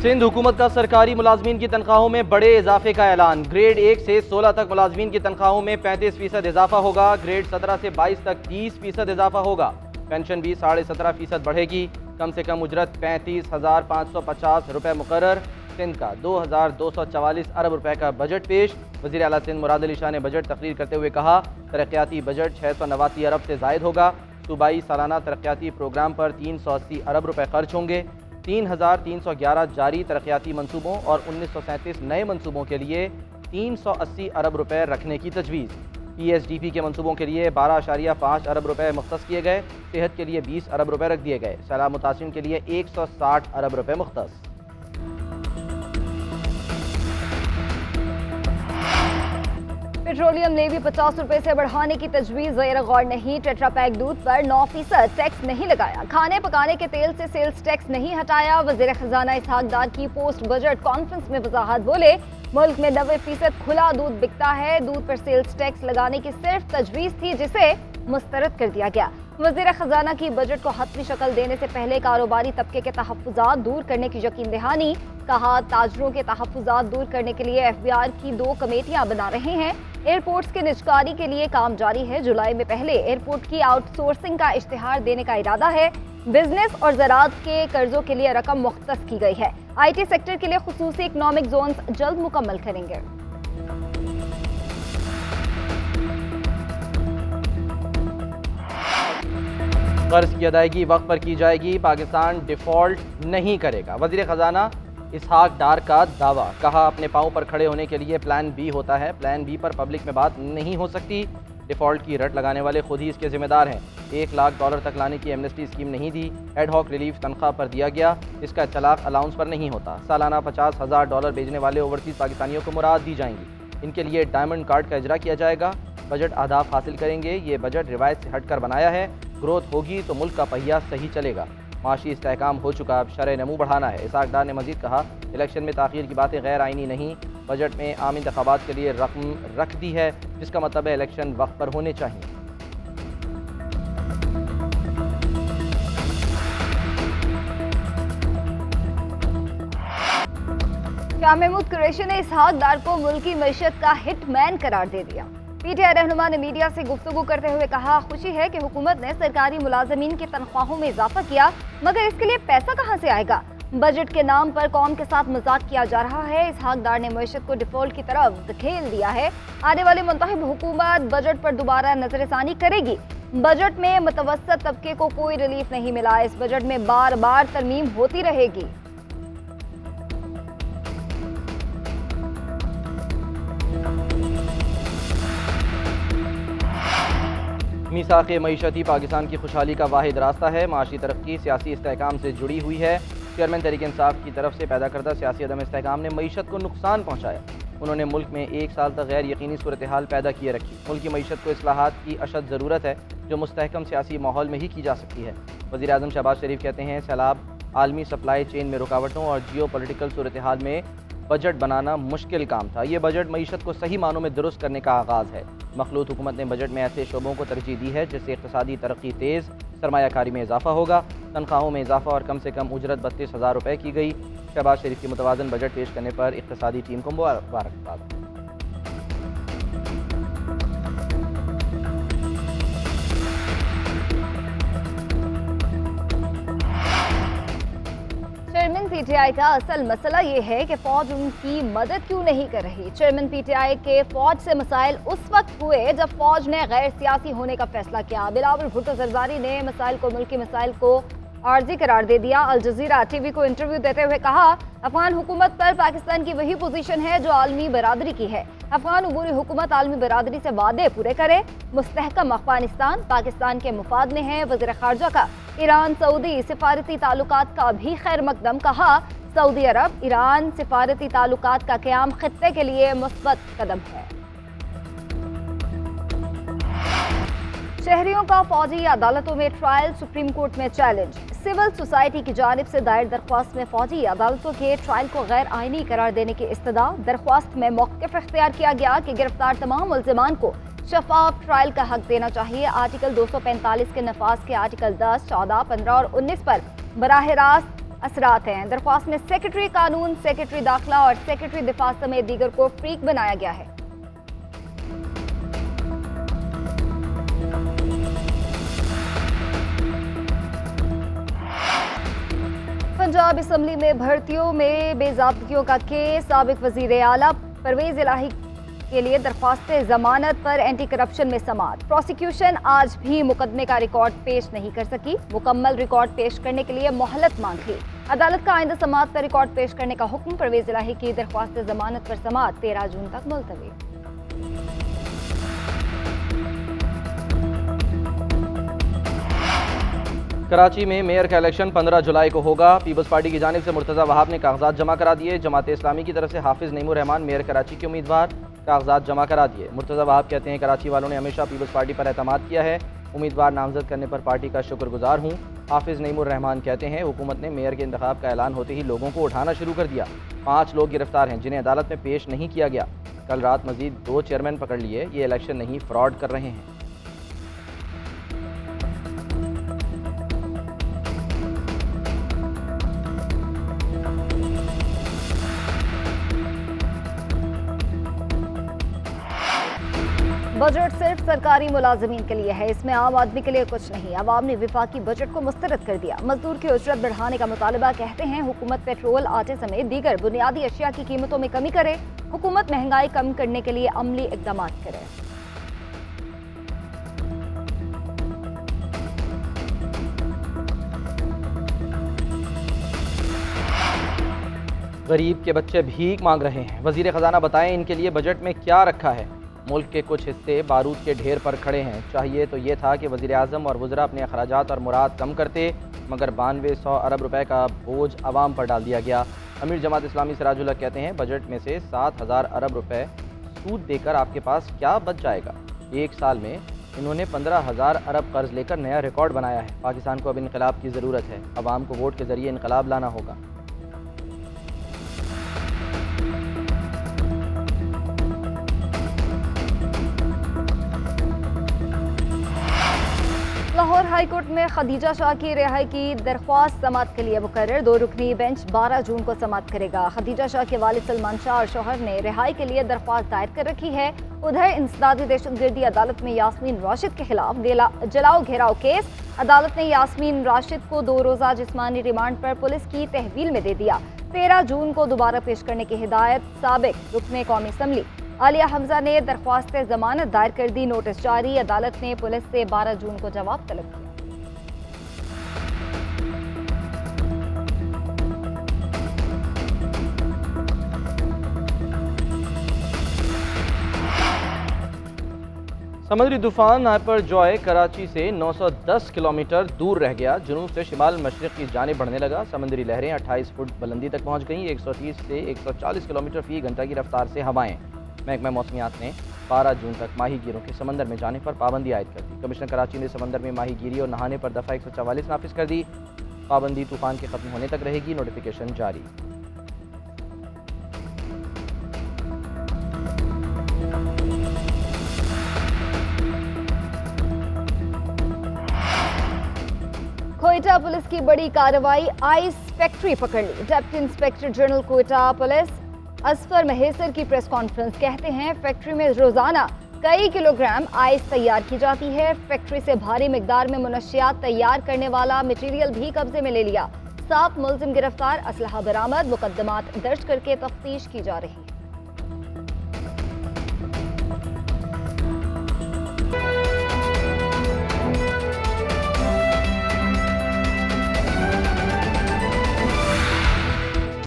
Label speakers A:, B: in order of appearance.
A: सिंध हुकूमत का सरकारी मुलाजमीन की तनख्वाहों में बड़े इजाफे का ऐलान। ग्रेड 1 से 16 तक मुलाजमीन की तनख्वाहों में 35% इजाफा होगा। ग्रेड 17 से 22 तक 30% इजाफा होगा। पेंशन भी 17.5% बढ़ेगी। कम से कम उजरत 35,550 रुपये मुकर्रर। सिंध का 2,244 अरब रुपए का बजट पेश। वज़ीर आला सिंध मुराद अली शाह ने बजट तकरीर करते हुए कहा, तरक्याती बजट 689 अरब से जायद होगा। सूबाई सालाना तरक्याती प्रोग्राम पर 380 अरब रुपए खर्च होंगे। 3,311 जारी तरक्याती मनसूबों और 1937 नए मनसूबों के लिए 380 अरब रुपए रखने की तजवीज़। PSDP के मनसूबों के लिए 12.5 अरब रुपए मुख्तस किए गए। सेहत के लिए 20 अरब रुपए रख दिए गए। सैलाब मुतासिरीन के लिए 160 अरब रुपए मुख्तस।
B: पेट्रोलियम लेवी 50 रुपए से बढ़ाने की तजवीज़ ज़ेर गौर नहीं। टेट्रा पैक दूध पर 9% टैक्स नहीं लगाया। खाने पकाने के तेल से सेल्स टैक्स नहीं हटाया। वज़ीर खजाना इसहाक डार की पोस्ट बजट कॉन्फ्रेंस में वजाहत, बोले मुल्क में 90% खुला दूध बिकता है। दूध पर सेल्स टैक्स लगाने की सिर्फ तजवीज़ थी जिसे मुस्तरद कर दिया गया। वज़ीर खजाना की बजट को हतमी शक्ल देने से पहले कारोबारी तबके के तहफ़्फ़ुज़ात दूर करने की यकीन दहानी। कहा, ताजरों के तहफ़्फ़ुज़ात दूर करने के लिए FBR की 2 कमेटियां बना रहे हैं। एयरपोर्ट्स की निजकारी के लिए काम जारी है। जुलाई में पहले एयरपोर्ट की आउटसोर्सिंग का इश्तिहार देने का इरादा है। बिजनेस और ज़राअत के कर्जों के लिए रकम मुख्तस की गई है। IT सेक्टर के लिए खुसूसी इकनॉमिक जोन्स जल्द मुकम्मल करेंगे।
A: कर्ज की अदायगी वक्त पर की जाएगी। पाकिस्तान डिफॉल्ट नहीं करेगा। वज़ीर खजाना इसहाक डार का दावा। कहा, अपने पाँव पर खड़े होने के लिए प्लान बी होता है। प्लान बी पर पब्लिक में बात नहीं हो सकती। डिफॉल्ट की रट लगाने वाले खुद ही इसके जिम्मेदार हैं। $1 लाख तक लाने की एमनेस्टी स्कीम नहीं दी। एडहॉक रिलीफ तनख्वाह पर दिया गया। इसका इत्तलाक अलाउंस पर नहीं होता। सालाना $50,000 भेजने वाले ओवरसीज़ पाकिस्तानियों को मुराद दी जाएंगी। इनके लिए डायमंड कार्ड का इजरा किया जाएगा। बजट अहदाफ हासिल करेंगे। ये बजट रिवायत से हटकर बनाया है। ग्रोथ होगी तो मुल्क का पहिया सही चलेगा। माशी इस्तेहकाम हो चुका, अब शरह नमू बढ़ाना है। इसहाक डार ने मजीद कहा, इलेक्शन में ताख़ीर की बातें गैर आइनी नहीं। बजट में आम इंतखाबात के लिए रकम रख दी है, जिसका मतलब है इलेक्शन वक्त पर होने चाहिए।
B: शाह महमूद कुरैशी ने इसहाक डार को मुल्की मईशत का हिटमैन करार दे दिया। PTI रहनुमा ने मीडिया से गुफ्तगू करते हुए कहा, खुशी है कि हुकूमत ने सरकारी मुलाजमीन की तनख्वाहों में इजाफा किया, मगर इसके लिए पैसा कहाँ से आएगा? बजट के नाम पर कौम के साथ मजाक किया जा रहा है। इसहाक डार ने मईशत को डिफॉल्ट की तरफ धकेल दिया है। आने वाली मुंतखब हुकूमत बजट पर दोबारा नजरसानी करेगी। बजट में मुतवस्सत तबके को कोई रिलीफ नहीं मिला। इस बजट में बार बार तरमीम होती रहेगी।
A: मीसाक़ मईशत ही पाकिस्तान की खुशहाली का वाहिद रास्ता है। माशी तरक्की सियासी इस्तेहकाम से जुड़ी हुई है। चेयरमैन तहरीक इंसाफ की तरफ से पैदा करदा सियासी अदम इस्तेहकाम ने मईशत को नुकसान पहुँचाया। उन्होंने मुल्क में 1 साल तक गैर यकीनी सूरत हाल पैदा किए रखी। मुल्क की मईशत को इस्लाहात की अशद ज़रूरत है, जो मुस्तहकम सियासी माहौल में ही की जा सकती है। वज़ीर आज़म शहबाज शरीफ कहते हैं, सैलाब, आलमी सप्लाई चेन में रुकावटों और जियो पॉलिटिकल सूरत हाल में बजट बनाना मुश्किल काम था। ये बजट मईशत को सही मानों में दुरुस्त करने का आगाज़ है। मखलूत हुकूमत ने बजट में ऐसे शोबों को तरजीह दी है जिससे इक़्तिसादी तरक्की तेज़, सरमायाकारी में इजाफा होगा। तनख्वाहों में इजाफा और कम से कम उजरत 32,000 रुपये की गई। शहबाज शरीफ की मुतवाज़न बजट पेश करने पर इक़्तिसादी टीम को मुबारकबाद।
B: चेयरमैन PTI का असल मसला ये है कि फौज उनकी मदद क्यों नहीं कर रही। चेयरमैन PTI के फौज से मसाइल उस वक्त हुए जब फौज ने गैर सियासी होने का फैसला किया। बिलावल भुट्टो जरदारी ने मसाइल को मुल्की मसाइल को आर्जी करार दे दिया। अल जज़ीरा TV को इंटरव्यू देते हुए कहा, अफगान हुकूमत पर पाकिस्तान की वही पोजीशन है जो आलमी बरादरी की है। अफगान अबूरी हुकूमत आलमी बरादरी से वादे पूरे करे। मुस्तहकम अफगानिस्तान पाकिस्तान के मुफाद में है। वज़ीर ख़ारजा का ईरान सऊदी सिफारती ताल्लुकात का भी खैर मकदम। कहा, सऊदी अरब ईरान सिफारती ताल्लुकात का क़याम खित्ते के लिए मुस्बत कदम है। शहरियों का फौजी अदालतों में ट्रायल सुप्रीम कोर्ट में चैलेंज। सिविल सोसाइटी की जानिब से दायर दरख्वास्त में फौजी अदालतों के ट्रायल को गैर आइनी करार देने की इस्तदा। दरख्वास्त में मौक़िफ़ इख्तियार किया गया कि गिरफ्तार तमाम मुल्ज़िमान को शफाफ ट्रायल का हक देना चाहिए। आर्टिकल 245 के नफाज के आर्टिकल 10, 14, 15 और 19 पर बराह रास्त असरात हैं। दरख्वास्त में सेक्रेटरी कानून, सेक्रेटरी दाखिला और सेक्रेटरी दिफा समेत दीगर को फ्रीक बनाया गया है। पंजाब असम्बली में भर्तियों में बेज़ाब्तियों का केस। साबिक वज़ीर आला परवेज इलाही के लिए दरख्वास्त जमानत पर एंटी करप्शन में समाअत। प्रोसिक्यूशन आज भी मुकदमे का रिकॉर्ड पेश नहीं कर सकी। मुकम्मल रिकॉर्ड पेश करने के लिए मोहलत मांग ली। अदालत का आइंदा समाअत पर रिकॉर्ड पेश करने का हुक्म। परवेज इलाही की दरख्वास्त जमानत पर समाअत 13 जून तक मुलतवी।
A: कराची में मेयर का इलेक्शन 15 जुलाई को होगा। पीपल्स पार्टी की जानिब से मुर्तज़ा वहाब ने कागजात जमा करा दिए। जमात इस्लामी की तरफ से हाफिज नईमुर रहमान मेयर कराची के उम्मीदवार कागजात जमा करा दिए। मुर्तज़ा वहाब कहते हैं कराची वालों ने हमेशा पीपल्स पार्टी पर एतमाद किया है। उम्मीदवार नामजद करने पर पार्टी का शुक्रगुजार हूँ। हाफिज नईमुर रहमान कहते हैं हुकूमत ने मेयर के इंतखाब का ऐलान होते ही लोगों को उठाना शुरू कर दिया। 5 लोग गिरफ्तार हैं जिन्हें अदालत में पेश नहीं किया गया। कल रात मजीद 2 चेयरमैन पकड़ लिए। ये इलेक्शन नहीं फ्रॉड कर रहे हैं।
B: बजट सिर्फ सरकारी मुलाजमीन के लिए है, इसमें आम आदमी के लिए कुछ नहीं। अवाम ने विफाकी बजट को मुस्तरद कर दिया। मजदूर की उजरत बढ़ाने का मुतालबा। कहते हैं हुकूमत पेट्रोल, आटे समेत दीगर बुनियादी अशिया की कीमतों में कमी करे। हुकूमत महंगाई कम करने के लिए अमली इकदाम करे।
A: गरीब के बच्चे भीख मांग रहे हैं। वजीर खजाना बताएं इनके लिए बजट में क्या रखा है। मुल्क के कुछ हिस्से बारूद के ढेर पर खड़े हैं। चाहिए तो ये था कि वज़ीर आज़म और वज़रा अपने अखराजात और मुराद कम करते, मगर 9200 अरब रुपए का बोझ आवाम पर डाल दिया गया। अमीर जमात इस्लामी सिराजुल हक कहते हैं बजट में से 7000 अरब रुपए सूद देकर आपके पास क्या बच जाएगा। 1 साल में इन्होंने 15000 अरब कर्ज लेकर नया रिकॉर्ड बनाया है। पाकिस्तान को अब इनकलाब की ज़रूरत है। अवाम को वोट के ज़रिए इनकलाब लाना होगा।
B: लाहौर हाई कोर्ट में खदीजा शाह की रिहाई की दरख्वास्त समाअत के लिए मुकर्रर। 2 रुकनी बेंच 12 जून को समाअत करेगा। खदीजा शाह के वालिद सलमान शाह और शौहर ने रिहाई के लिए दरख्वास्त दायर कर रखी है। उधर इंसदादी दहशतगर्दी अदालत में यास्मीन राशिद के खिलाफ जलाओ घेराव केस। अदालत ने यास्मीन राशिद को 2 रोज़ा जिस्मानी रिमांड पर पुलिस की तहवील में दे दिया। 13 जून को दोबारा पेश करने की हिदायत साबिक रुकने कौमी असम्बली आलिया हमजा ने दरख्वास्त जमानत दायर कर दी। नोटिस जारी। अदालत ने पुलिस से 12 जून को जवाब तलब किया।
A: समुद्री तूफान हाइपर जॉय कराची से 910 किलोमीटर दूर रह गया। जुनूब से शिमाल मशरिक की जानिब बढ़ने लगा। समुद्री लहरें 28 फुट बुलंदी तक पहुंच गईं। 130 से 140 किलोमीटर फी घंटा की रफ्तार से हवाएं। महकमा मौसमियात ने 12 जून तक माहीगीरों के समंदर में जाने पर पाबंदी आयद कर दी। कमिश्नर कराची ने समंदर में माहीगीरी और नहाने पर दफ़ा 144 नाफिज कर दी। पाबंदी तूफान के खत्म होने तक रहेगी। नोटिफिकेशन जारी।
B: कोयटा पुलिस की बड़ी कार्रवाई। आइस फैक्ट्री पकड़ ली। Deputy inspector general Quetta police Asfar Mahesar की प्रेस कॉन्फ्रेंस। कहते हैं फैक्ट्री में रोजाना कई किलोग्राम आइस तैयार की जाती है। फैक्ट्री से भारी मिकदार में मुनशियात तैयार करने वाला मटेरियल भी कब्जे में ले लिया। 7 मुलजिम गिरफ्तार। असलहा बरामद। मुकदमात दर्ज करके तफ्तीश की जा रही है।